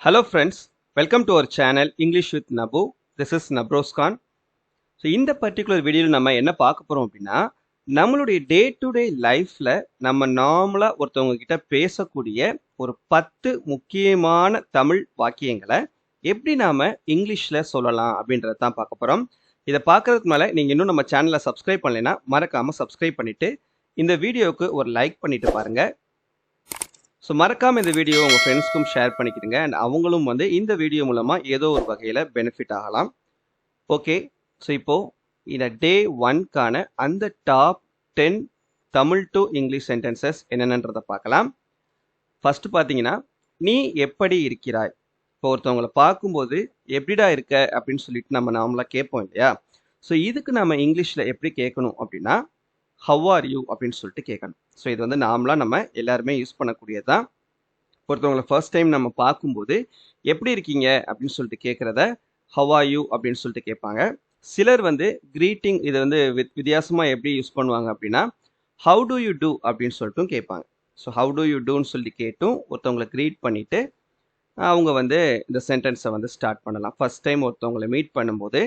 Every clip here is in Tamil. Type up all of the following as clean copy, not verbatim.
Hello friends, welcome to our channel English with Nabu. This is Nabros Khan. So இந்த பர்டிகுலர் வீடியோவில் நம்ம என்ன பார்க்க போகிறோம் அப்படின்னா நம்மளுடைய டே டு டே லைஃப்பில் நம்ம நார்மலாக ஒருத்தவங்க கிட்ட பேசக்கூடிய ஒரு 10 முக்கியமான தமிழ் வாக்கியங்களை எப்படி நாம் இங்கிலீஷில் சொல்லலாம் அப்படின்றத தான் பார்க்க போகிறோம். இதை பார்க்கறதுக்கு மேலே நீங்கள் இன்னும் நம்ம சேனலை சப்ஸ்கிரைப் பண்ணலைன்னா மறக்காமல் சப்ஸ்கிரைப் பண்ணிவிட்டு இந்த வீடியோவுக்கு ஒரு லைக் பண்ணிவிட்டு பாருங்கள். ஸோ மறக்காமல் இந்த வீடியோ உங்கள் ஃப்ரெண்ட்ஸ்க்கும் ஷேர் பண்ணிக்கிடுங்க அண்ட் அவங்களும் இந்த வீடியோ மூலமாக ஏதோ ஒரு வகையில் பெனிஃபிட் ஆகலாம். ஓகே, ஸோ இப்போது இந்த டே 1க்கான அந்த top 10 Tamil to English sentences என்னென்னன்றதை பார்க்கலாம். ஃபஸ்ட்டு பார்த்தீங்கன்னா, நீ எப்படி இருக்கிறாய். இப்போ ஒருத்தவங்களை பார்க்கும்போது எப்படிடா இருக்க அப்படின்னு சொல்லிட்டு நம்ம நார்மலாக கேட்போம் இல்லையா. ஸோ இதுக்கு நம்ம இங்கிலீஷில் எப்படி கேட்கணும் அப்படின்னா ஹவ் ஆர் யூ அப்படின்னு சொல்லிட்டு கேட்கணும். ஸோ இது நார்மலாக நம்ம எல்லாருமே யூஸ் பண்ணக்கூடியது தான். ஒருத்தவங்களை ஃபர்ஸ்ட் டைம் நம்ம பார்க்கும்போது எப்படி இருக்கீங்க அப்படின்னு சொல்லிட்டு கேட்குறத ஹவ் ஆர் யூ அப்படின்னு சொல்லிட்டு கேட்பாங்க. சிலர் கிரீட்டிங் இது வித்தியாசமாக எப்படி யூஸ் பண்ணுவாங்க அப்படின்னா ஹவு டு யூ டூ அப்படின்னு சொல்லிட்டும் கேட்பாங்க. ஸோ ஹவு டு யூ டூன்னு சொல்லிட்டு கேட்டும் ஒருத்தவங்களை க்ரீட் பண்ணிவிட்டு அவங்க இந்த சென்டென்ஸை ஸ்டார்ட் பண்ணலாம். ஃபர்ஸ்ட் டைம் ஒருத்தவங்களை மீட் பண்ணும்போது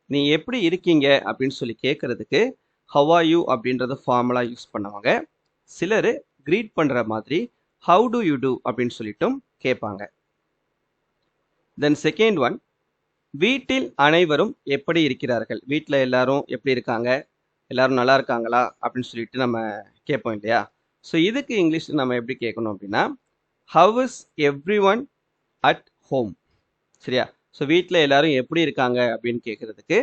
நீ எப்படி இருக்கீங்க அப்படின்னு சொல்லி கேட்குறதுக்கு ஹவ் ஆர் யூ அப்படின்றத ஃபார்மலாக யூஸ் பண்ணுவாங்க. சிலர் க்ரீட் பண்ணுற மாதிரி ஹவு டு யூ டூ அப்படின்னு சொல்லிட்டும் கேட்பாங்க. தென் செகண்ட் ஒன், வீட்டில் அனைவரும் எப்படி இருக்கிறார்கள். வீட்டில் எல்லாரும் எப்படி இருக்காங்க, எல்லாரும் நல்லா இருக்காங்களா அப்படின்னு சொல்லிட்டு நம்ம கேட்போம் இல்லையா. ஸோ இதுக்கு இங்கிலீஷில் நம்ம எப்படி கேட்கணும் அப்படின்னா how is every one at home. சரியா? ஸோ வீட்டில் எல்லாரும் எப்படி இருக்காங்க அப்படின்னு கேட்குறதுக்கு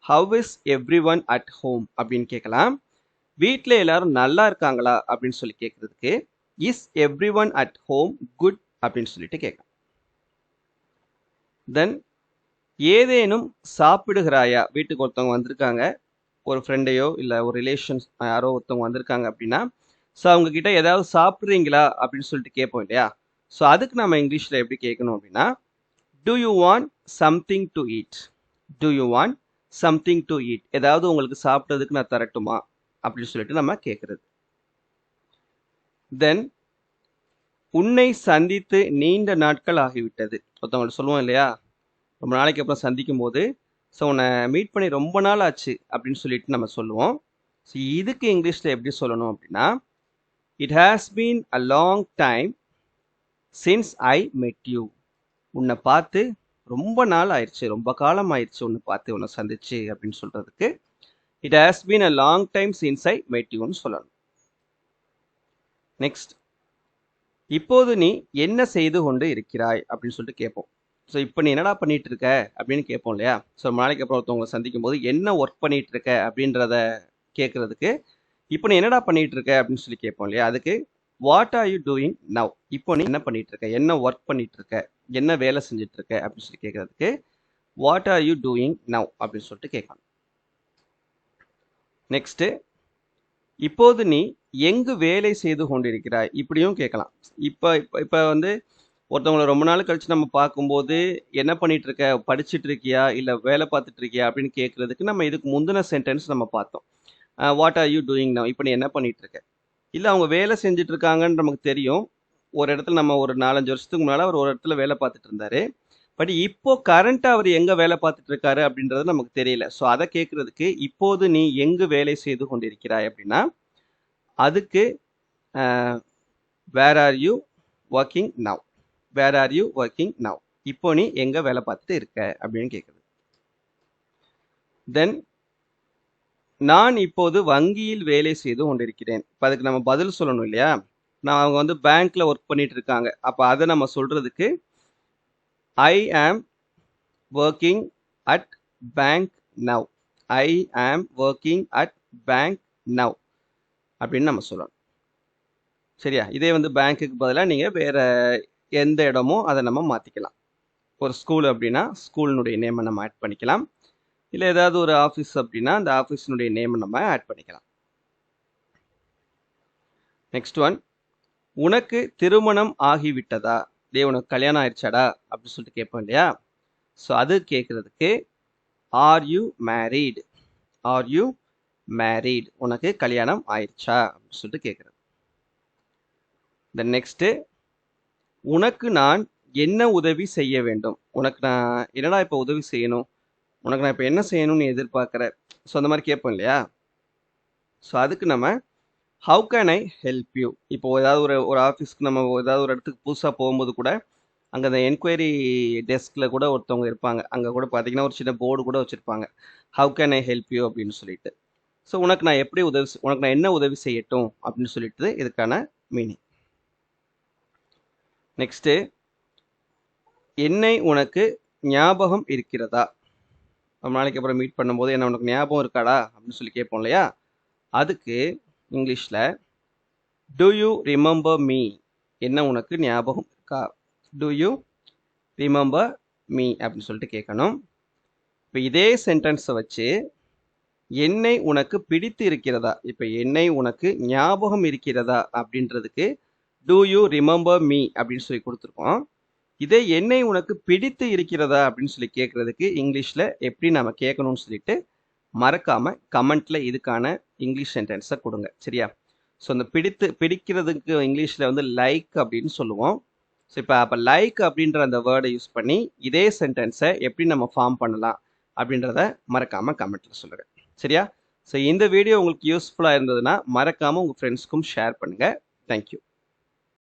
how is every one at home அப்படின்னு கேட்கலாம். வீட்டில் எல்லாரும் நல்லா இருக்காங்களா அப்படின்னு சொல்லி கேட்குறதுக்கு is every one at home good அப்படின்னு சொல்லிட்டு கேட்கலாம். தென் ஏதேனும் சாப்பிடுகிறாயா. வீட்டுக்கு ஒருத்தவங்க வந்திருக்காங்க, ஒரு ஃப்ரெண்டையோ இல்லை ஒரு ரிலேஷன்ஸ் யாரோ ஒருத்தவங்க வந்திருக்காங்க அப்படின்னா ஸோ அவங்கக்கிட்ட ஏதாவது சாப்பிட்றீங்களா அப்படின்னு சொல்லிட்டு கேட்போம் இல்லையா. ஸோ அதுக்கு நம்ம இங்கிலீஷில் எப்படி கேட்கணும் அப்படின்னா to you want something to eat. To you want something to eat. ஏதாவது உங்களுக்கு சாப்பிட்றதுக்கு நான் தரட்டுமா அப்படின்னு சொல்லிட்டு நம்ம கேட்குறது. தென் உன்னை சந்தித்து நீண்ட நாட்கள் ஆகிவிட்டது. ஒருத்தவங்கள்ட்ட சொல்லுவோம் இல்லையா, ரொம்ப நாளைக்கு அப்புறம் சந்திக்கும் போது ஸோ உன்னை மீட் பண்ணி ரொம்ப நாள் ஆச்சு அப்படின்னு சொல்லிட்டு நம்ம சொல்லுவோம். ஸோ இதுக்கு இங்கிலீஷில் எப்படி சொல்லணும் அப்படின்னா it has been a long time since I மெட் யூ. உன்னை பார்த்து ரொம்ப நாள் ஆயிடுச்சு, ரொம்ப காலம் ஆயிடுச்சு உன்னை பார்த்து உன்னை சந்திச்சு அப்படின்னு சொல்கிறதுக்கு it has been a long time since I மெட் யூன்னு சொல்லணும். நெக்ஸ்ட், இப்போது நீ என்ன செய்து கொண்டு இருக்கிறாய் அப்படின்னு சொல்லிட்டு கேட்போம். ஸோ இப்போ நீ என்னடா பண்ணிட்டு இருக்க அப்படின்னு கேட்போம் இல்லையா. ஸோ நாளைக்கு அப்புறம் ஒருத்தவங்களை சந்திக்கும் போது என்ன ஒர்க் பண்ணிட்டு இருக்க அப்படின்றத கேட்கறதுக்கு இப்போ நீ என்னடா பண்ணிட்டு இருக்க அப்படின்னு சொல்லி கேட்போம் இல்லையா. அதுக்கு what are you doing now. இப்போ நீ என்ன பண்ணிட்டு இருக்க, என்ன ஒர்க் பண்ணிட்டு இருக்க, என்ன வேலை செஞ்சுட்டு இருக்க அப்படின்னு சொல்லி கேட்கறதுக்கு what are you doing now அப்படின்னு சொல்லிட்டு கேட்கணும். நெக்ஸ்ட், இப்போது நீ எங்கு வேலை செய்து கொண்டிருக்கிறாய் இப்படியும் கேட்கலாம். இப்போ இப்போ ஒருத்தவங்களை ரொம்ப நாள் கழிச்சு நம்ம பார்க்கும்போது என்ன பண்ணிட்டு இருக்க, படிச்சுட்டு இருக்கியா இல்லை வேலை பார்த்துட்டு இருக்கியா அப்படின்னு கேட்கறதுக்கு நம்ம இதுக்கு முந்தின சென்டென்ஸ் நம்ம பார்த்தோம். What are you doing now. இப்போ நீ என்ன பண்ணிட்டு இருக்க. இல்லை அவங்க வேலை செஞ்சுட்டு இருக்காங்கன்னு நமக்கு தெரியும். ஒரு இடத்துல நம்ம ஒரு 4-5 வருஷத்துக்கு முன்னால் அவர் ஒரு இடத்துல வேலை பார்த்துட்டு இருந்தாரு. பட் இப்போ கரண்ட்டாக அவர் எங்கே வேலை பார்த்துட்டு இருக்காரு அப்படின்றது நமக்கு தெரியல. ஸோ அதை கேட்குறதுக்கு இப்போது நீ எங்கு வேலை செய்து கொண்டிருக்கிறாய் அப்படின்னா அதுக்கு where are you working now. Where are you working now. இப்போ நீ எங்கே வேலை பார்த்துட்டு இருக்க அப்படின்னு கேட்குறது. தென் நான் இப்போது வங்கியில் வேலை செய்து கொண்டிருக்கிறேன். இப்போ அதுக்கு நம்ம பதில் சொல்லணும் இல்லையா. நான் அவங்க பேங்க்ல ஒர்க் பண்ணிட்டு இருக்காங்க. அப்போ அதை நம்ம சொல்றதுக்கு I am working at bank now. I am working at bank now அப்படின்னு நம்ம சொல்லணும். சரியா? இதே பேங்க்குக்கு பதிலாக நீங்கள் வேற எந்த இடமோ அதை நம்ம மாற்றிக்கலாம். ஒரு ஸ்கூல் அப்படின்னா ஸ்கூலினுடைய நேமை நம்ம ஆட் பண்ணிக்கலாம். இல்லை ஏதாவது ஒரு ஆஃபீஸ் அப்படின்னா அந்த ஆஃபீஸினுடைய நேமை நம்ம ஆட் பண்ணிக்கலாம். நெக்ஸ்ட் ஒன், உனக்கு திருமணம் ஆகிவிட்டதா. உனக்கு கல்யாணம் ஆயிடுச்சாடா அப்படின்னு சொல்லிட்டு கேட்போம் இல்லையா. ஸோ அது கேட்குறதுக்கு are you married. Are you married. உனக்கு கல்யாணம் ஆயிடுச்சா அப்படின்னு சொல்லிட்டு கேட்குறது. தென் நெக்ஸ்ட்டு, உனக்கு நான் என்ன உதவி செய்ய வேண்டும்? உனக்கு நான் என்னடா இப்போ உதவி செய்யணும்? உனக்கு நான் இப்போ என்ன செய்யணும்னு நீ எதிர்பார்க்குற? ஸோ அந்த மாதிரி கேட்போம் இல்லையா? ஸோ அதுக்கு நம்ம how can I help you? இப்போ ஏதாவது ஒரு ஒரு ஆஃபீஸ்க்கு நம்ம ஏதாவது ஒரு இடத்துக்கு புதுசாக போகும்போது கூட அங்கே அந்த என்கொயரி டெஸ்கில் கூட ஒருத்தவங்க இருப்பாங்க. அங்கே கூட பார்த்தீங்கன்னா ஒரு சின்ன போர்டு கூட வச்சுருப்பாங்க. How can I help you அப்படின்னு சொல்லிட்டு. ஸோ உனக்கு நான் எப்படி உனக்கு நான் என்ன உதவி செய்யட்டும் அப்படின்னு சொல்லிட்டு இதுக்கான மீனிங். நெக்ஸ்ட்டு, என்னை உனக்கு ஞாபகம் இருக்கிறதா? ரொம்ப நாளைக்கு அப்புறம் மீட் பண்ணும்போது என்ன உனக்கு ஞாபகம் இருக்காடா அப்படின்னு சொல்லி கேட்போம் இல்லையா? அதுக்கு இங்கிலீஷில் டு யூ ரிமெம்பர் மீ? என்ன உனக்கு ஞாபகம் இருக்கா? டு யூ ரிமெம்பர் மீ அப்படின்னு சொல்லிட்டு கேட்கணும். இப்போ இதே சென்டென்ஸை வச்சு என்னை உனக்கு பிடித்து இருக்கிறதா? இப்போ என்னை உனக்கு ஞாபகம் இருக்கிறதா அப்படின்றதுக்கு டு யூ ரிமெம்பர் மீ அப்படின்னு சொல்லி கொடுத்துருக்கோம். இதே என்னை உனக்கு பிடித்து இருக்கிறதா அப்படின்னு சொல்லி கேட்குறதுக்கு இங்கிலீஷில் எப்படி நம்ம கேட்கணும்னு சொல்லிட்டு மறக்காமல் கமெண்ட்டில் இதுக்கான இங்கிலீஷ் சென்டென்ஸை கொடுங்க. சரியா? ஸோ அந்த பிடிக்கிறதுக்கு இங்கிலீஷில் வந்து லைக் அப்படின்னு சொல்லுவோம். ஸோ அப்போ லைக் அப்படின்ற அந்த வேர்டை யூஸ் பண்ணி இதே சென்டென்ஸை எப்படி நம்ம ஃபார்ம் பண்ணலாம் அப்படின்றத மறக்காமல் கமெண்ட்டில் சொல்லுங்கள். சரியா? ஸோ இந்த வீடியோ உங்களுக்கு யூஸ்ஃபுல்லாக இருந்ததுன்னா மறக்காமல் உங்கள் ஃப்ரெண்ட்ஸ்க்கும் ஷேர் பண்ணுங்கள். தேங்க்யூ.